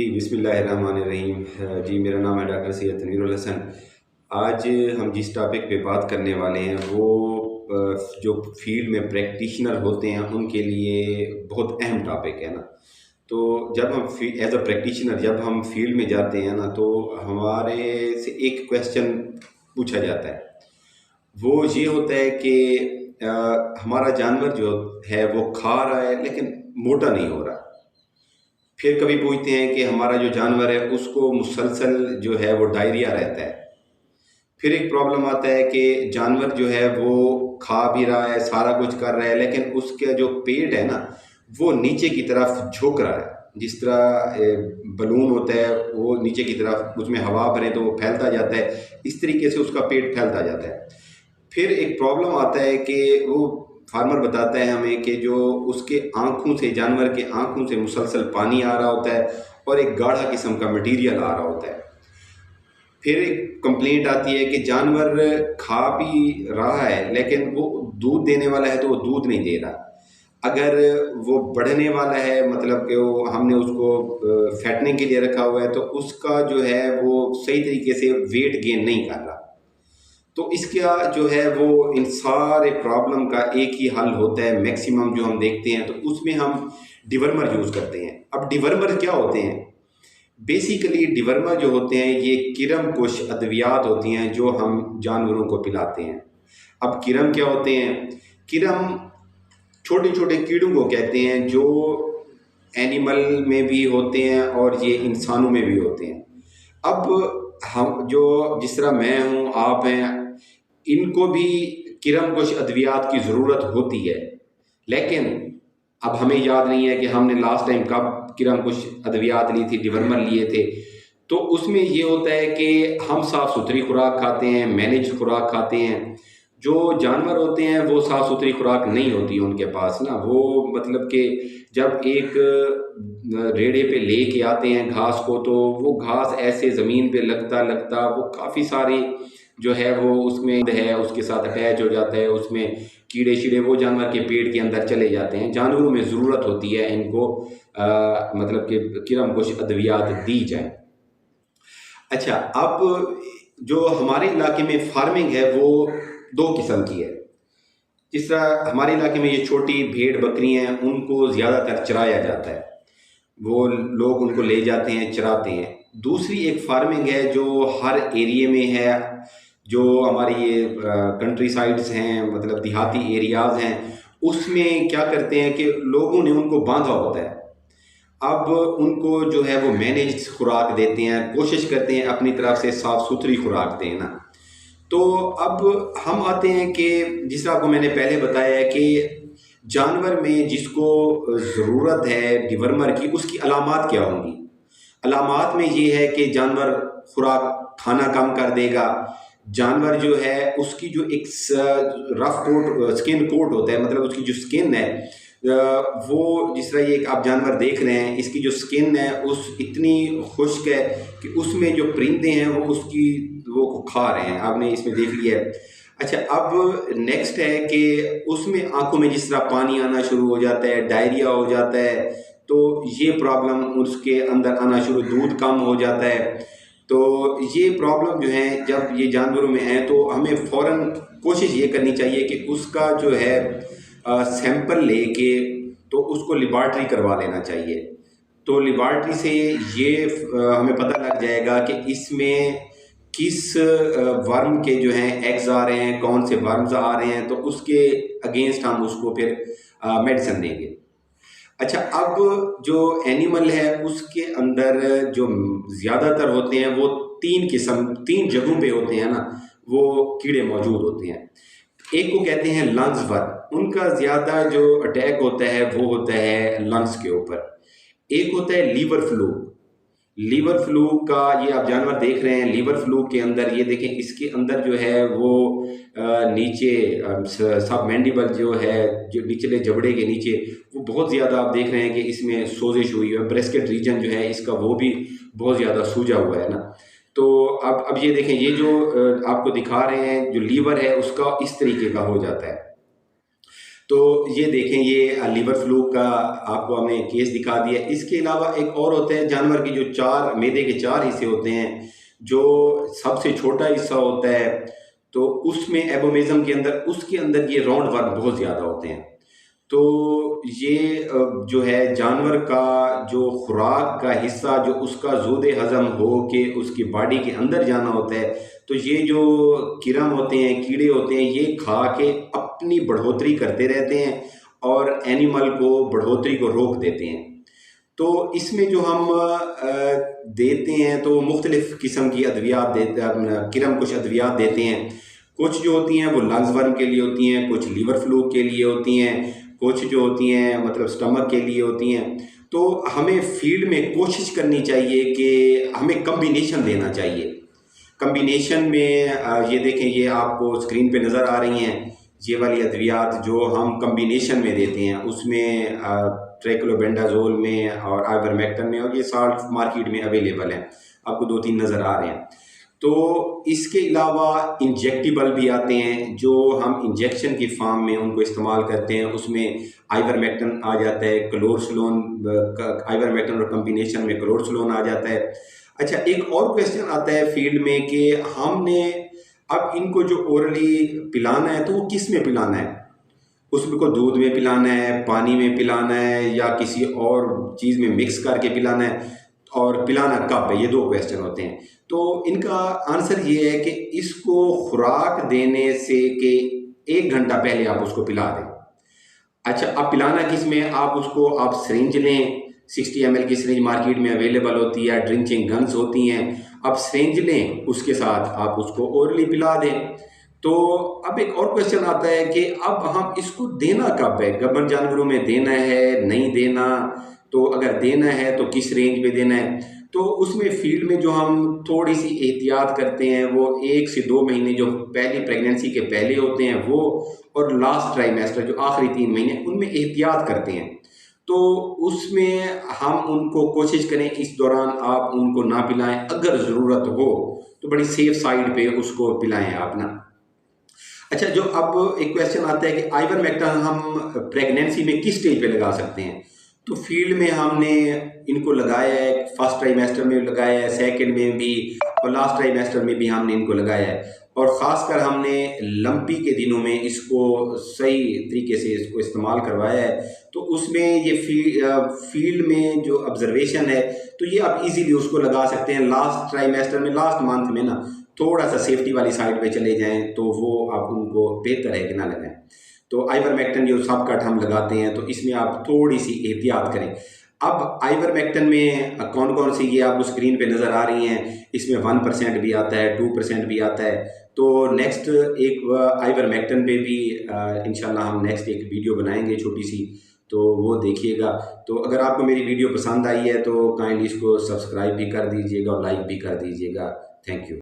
जी, बिस्मिल्लाहिर्रहमानिर्रहीम। जी, मेरा नाम है डॉक्टर सैयद तनवीरुल हसन। आज हम जिस टॉपिक पे बात करने वाले हैं वो जो फील्ड में प्रैक्टिशनर होते हैं उनके लिए बहुत अहम टॉपिक है ना। तो जब हम एज अ प्रैक्टिशनर जब हम फील्ड में जाते हैं ना तो हमारे से एक क्वेश्चन पूछा जाता है। वो ये होता है कि हमारा जानवर जो है वो खा रहा है लेकिन मोटा नहीं हो रहा। फिर कभी पूछते हैं कि हमारा जो जानवर है उसको मुसलसल जो है वो डायरिया रहता है। फिर एक प्रॉब्लम आता है कि जानवर जो है वो खा भी रहा है, सारा कुछ कर रहा है, लेकिन उसका जो पेट है ना वो नीचे की तरफ झुक रहा है। जिस तरह बलून होता है वो नीचे की तरफ, उसमें हवा भरे तो वो फैलता जाता है, इस तरीके से उसका पेट फैलता जाता है। फिर एक प्रॉब्लम आता है कि वो फार्मर बताता है हमें कि जो उसके आँखों से, जानवर के आँखों से मुसलसल पानी आ रहा होता है और एक गाढ़ा किस्म का मटीरियल आ रहा होता है। फिर एक कंप्लेंट आती है कि जानवर खा भी रहा है लेकिन वो दूध देने वाला है तो वो दूध नहीं दे रहा। अगर वो बढ़ने वाला है, मतलब कि वो हमने उसको फैटनिंग के लिए रखा हुआ है, तो उसका जो है वो सही तरीके से वेट गेन नहीं कर रहा। तो इसका जो है वो इन सारे प्रॉब्लम का एक ही हल होता है, मैक्सिमम जो हम देखते हैं तो उसमें हम डिवर्मर यूज़ करते हैं। अब डिवर्मर क्या होते हैं? बेसिकली डिवर्मर जो होते हैं ये किरम कुश अद्वियात होती हैं जो हम जानवरों को पिलाते हैं। अब किरम क्या होते हैं? किरम छोटे छोटे कीड़ों को कहते हैं जो एनिमल में भी होते हैं और ये इंसानों में भी होते हैं। अब हम जो, जिस तरह मैं हूँ, आप हैं, इनको भी किरम कुश अद्वियात की ज़रूरत होती है, लेकिन अब हमें याद नहीं है कि हमने लास्ट टाइम कब किरम कुश अद्वियात ली थी, डिवर्मर लिए थे। तो उसमें ये होता है कि हम साफ़ सुथरी खुराक खाते हैं, मैनेज खुराक खाते हैं। जो जानवर होते हैं वो साफ़ सुथरी खुराक नहीं होती है उनके पास ना। वो मतलब कि जब एक रेड़े पे ले के आते हैं घास को, तो वो घास ऐसे ज़मीन पे लगता लगता वो काफ़ी सारी जो है वो उसमें है, उसके साथ अटैच हो जाता है, उसमें कीड़े शीड़े वो जानवर के पेट के अंदर चले जाते हैं। जानवरों में ज़रूरत होती है इनको मतलब कि किरम कुश अद्वियात दी जाए। अच्छा, अब जो हमारे इलाके में फार्मिंग है वो दो किस्म की है। जिस तरह हमारे इलाके में ये छोटी भेड़ बकरियां हैं उनको ज़्यादातर चराया जाता है, वो लोग उनको ले जाते हैं, चराते हैं। दूसरी एक फार्मिंग है जो हर एरिए में है, जो हमारी ये कंट्री साइड्स हैं, मतलब देहाती एरियाज़ हैं, उसमें क्या करते हैं कि लोगों ने उनको बांधा होता है। अब उनको जो है वो मैनेज खुराक देते हैं, कोशिश करते हैं अपनी तरफ से साफ़ सुथरी खुराक दें ना। तो अब हम आते हैं कि जिस आपको मैंने पहले बताया है कि जानवर में जिसको ज़रूरत है डिवर्मर की, उसकी अलामात क्या होंगी। अलामात में ये है कि जानवर खुराक खाना कम कर देगा, जानवर जो है उसकी जो एक रफ कोट, स्किन कोट होता है, मतलब उसकी जो स्किन है वो, जिस तरह ये आप जानवर देख रहे हैं, इसकी जो स्किन है उस इतनी खुश्क है कि उसमें जो परिंदे हैं वो उसकी वो को खा रहे हैं, आपने इसमें देख लिया है। अच्छा, अब नेक्स्ट है कि उसमें आंखों में जिस तरह पानी आना शुरू हो जाता है, डायरिया हो जाता है, तो ये प्रॉब्लम उसके अंदर आना शुरू, दूध कम हो जाता है। तो ये प्रॉब्लम जो है जब ये जानवरों में है तो हमें फ़ौरन कोशिश ये करनी चाहिए कि उसका जो है सैंपल लेके तो उसको लेबॉर्ट्री करवा लेना चाहिए। तो लेबॉर्ट्री से ये हमें पता लग जाएगा कि इसमें किस वर्म के जो हैं एग्स आ रहे हैं, कौन से वर्म्स आ रहे हैं, तो उसके अगेंस्ट हम उसको फिर मेडिसिन देंगे। अच्छा, अब जो एनिमल है उसके अंदर जो ज़्यादातर होते हैं वो तीन जगहों पे होते हैं ना, वो कीड़े मौजूद होते हैं। एक को कहते हैं लंग्स वर्म, उनका ज़्यादा जो अटैक होता है वो होता है लंग्स के ऊपर। एक होता है लीवर फ्लू। लीवर फ्लू का ये आप जानवर देख रहे हैं, लीवर फ्लू के अंदर ये देखें, इसके अंदर जो है वो नीचे सब मैंडिबल जो है, जो निचले जबड़े के नीचे, वो बहुत ज़्यादा आप देख रहे हैं कि इसमें सोजिश हुई है। ब्रेस्केट रीजन जो है इसका वो भी बहुत ज़्यादा सूजा हुआ है ना। तो अब ये देखें, ये जो आपको दिखा रहे हैं जो लीवर है उसका इस तरीके का हो जाता है। तो ये देखें, ये लीवर फ्लू का आपको हमने केस दिखा दिया। इसके अलावा एक और होता है, जानवर की जो चार मैदे के चार हिस्से होते हैं, जो सबसे छोटा हिस्सा होता है तो उसमें एबोमिज्म के अंदर, उसके अंदर ये राउंड वर्म बहुत ज़्यादा होते हैं। तो ये जो है जानवर का जो खुराक का हिस्सा, जो उसका ज़ूदे हज़म हो के उसकी बॉडी के अंदर जाना होता है, तो ये जो किरम होते हैं, कीड़े होते हैं, ये खा के अपनी बढ़ोतरी करते रहते हैं और एनिमल को बढ़ोतरी को रोक देते हैं। तो इसमें जो हम देते हैं तो मुख्तलिफ़ किस्म की अद्वियात देते हैं, किरम कुछ अद्वियात देते हैं। कुछ जो होती हैं वो लंग्स वर्म के लिए होती हैं, कुछ लीवर फ्लू के लिए होती हैं, कुछ जो होती हैं मतलब स्टमक के लिए होती हैं। तो हमें फील्ड में कोशिश करनी चाहिए कि हमें कम्बिनेशन देना चाहिए। कम्बिनेशन में ये देखें, ये आपको स्क्रीन पे नज़र आ रही हैं, ये वाली अद्वियात जो हम कम्बिनेशन में देते हैं, उसमें ट्रैक्लोबेंडाजोल में और आइवरमेक्टिन में, और ये साल्ट मार्केट में अवेलेबल हैं, आपको 2-3 नज़र आ रहे हैं। तो इसके अलावा इंजेक्टेबल भी आते हैं, जो हम इंजेक्शन की फॉर्म में उनको इस्तेमाल करते हैं। उसमें आइवरमेक्टिन आ जाता है, क्लोरसलोन, आइवरमेक्टिन और कम्बिनेशन में क्लोरसलोन आ जाता है। अच्छा, एक और क्वेश्चन आता है फील्ड में कि हमने अब इनको जो ओरली पिलाना है तो वो किस में पिलाना है? उसमें को दूध में पिलाना है, पानी में पिलाना है, या किसी और चीज़ में मिक्स करके पिलाना है, और पिलाना कब है? ये 2 क्वेश्चन होते हैं। तो इनका आंसर ये है कि इसको खुराक देने से कि 1 घंटा पहले आप उसको पिला दें। अच्छा, अब पिलाना किस में? आप उसको आप सिरिंज लें, 60 ml की सिरिंज मार्केट में अवेलेबल होती है, ड्रिंचिंग गन्स होती हैं। अब सिरिंज लें, उसके साथ आप उसको ओरली पिला दें। तो अब एक और क्वेश्चन आता है कि अब हम इसको देना कब है? गब्बर जानवरों में देना है, नहीं देना? तो अगर देना है तो किस रेंज में देना है? तो उसमें फील्ड में जो हम थोड़ी सी एहतियात करते हैं वो 1 से 2 महीने जो पहली प्रेगनेंसी के पहले होते हैं वो, और लास्ट ट्राइमेस्टर जो आखिरी 3 महीने, उनमें एहतियात करते हैं। तो उसमें हम उनको कोशिश करें इस दौरान आप उनको ना पिलाएं, अगर ज़रूरत हो तो बड़ी सेफ साइड पे उसको पिलाएं आप ना। अच्छा, जो अब एक क्वेश्चन आता है कि आइवरमेक्टिन हम प्रेगनेंसी में किस स्टेज पे लगा सकते हैं? तो फील्ड में हमने इनको लगाया है, फर्स्ट ट्राइमेस्टर में लगाया है, सेकंड में भी, और लास्ट ट्राइमेस्टर में भी हमने इनको लगाया है। और ख़ासकर हमने लंपी के दिनों में इसको सही तरीके से इसको इस्तेमाल करवाया है। तो उसमें ये फील्ड में जो ऑब्जर्वेशन है, तो ये आप इजीली उसको लगा सकते हैं। लास्ट ट्राइमेस्टर में, लास्ट मंथ में ना थोड़ा सा सेफ्टी वाली साइड पे चले जाएं तो वो आप उनको बेहतर है कि ना लगाएं। तो आइवरमेक्टिन जो सब कट हम लगाते हैं तो इसमें आप थोड़ी सी एहतियात करें। अब आइवरमेक्टिन में कौन कौन सी, ये आपको स्क्रीन पे नज़र आ रही हैं, इसमें 1% भी आता है, 2% भी आता है। तो नेक्स्ट एक आइवरमेक्टिन पे भी इंशाल्लाह हम नेक्स्ट एक वीडियो बनाएंगे छोटी सी, तो वो देखिएगा। तो अगर आपको मेरी वीडियो पसंद आई है तो काइंडली इसको सब्सक्राइब भी कर दीजिएगा और लाइक भी कर दीजिएगा। Thank you.